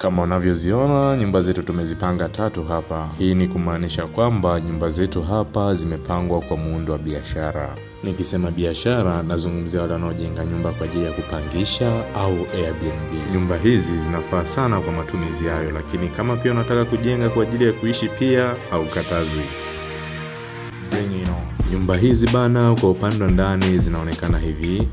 Kama unavyoziona nyumba zetu tumezipanga 3 hapa. Hii ni kumaanisha kwamba nyumba zetu hapa zimepangwa kwa muundo wa biashara. Nikisema biashara nazungumzia wale wanaojenga nyumba kwa ajili ya kupangisha au Airbnb. Nyumba hizi zinafaa sana kwa matumizi hayo, lakini kama pia unataka kujenga kwa ajili ya kuishi pia haukatazwi. Nyumba hizi bana kwa upande wa ndani zinaonekana hivi.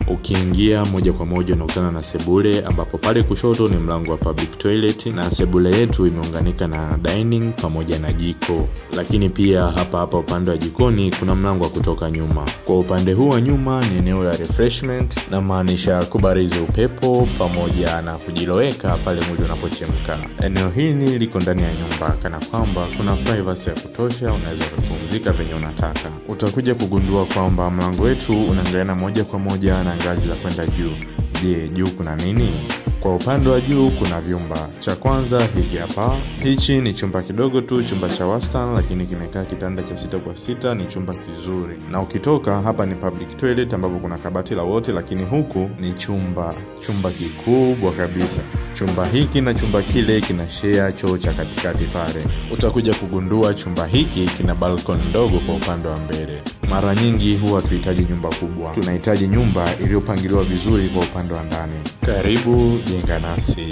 Ukiingia moja kwa moja unakutana na sebule, ambapo pale kushoto ni mlango wa public toilet, na sebule yetu imeunganika na dining pamoja na jiko. Lakini pia hapa upande wa jikoni kuna mlango wa kutoka nyuma. Kwa upande huu wa nyuma ni eneo la refreshment, na maanisha kubarizi upepo pamoja na kujiloweka pale mwili unapochemka. Eneo hili liko ndani ya nyumba kana kwamba kuna privacy ya kutosha, unaweza kupumzika venye unataka. Utakuja kugundua kwamba mlango wetu unaangaliana moja kwa moja na ngazi za kwenda juu. Je, juu kuna nini? Kwa upande wa juu kuna vyumba. Cha kwanza hiki hapa. Hichi ni chumba kidogo tu, chumba cha wastani, lakini kimekaa kitanda cha 6x6, ni chumba kizuri. Na ukitoka hapa ni public toilet ambapo kuna kabati la wote, lakini huku ni chumba kikubwa kabisa. Chumba hiki na chumba kile kina share choo cha katikati pale. Utakuja kugundua chumba hiki kina balcony ndogo kwa upande wa mbele. Mara nyingi huwa tuhitaji nyumba kubwa. Tunahitaji nyumba iliyopangiliwa vizuri kwa upande wa ndani. Karibu jenga nasi.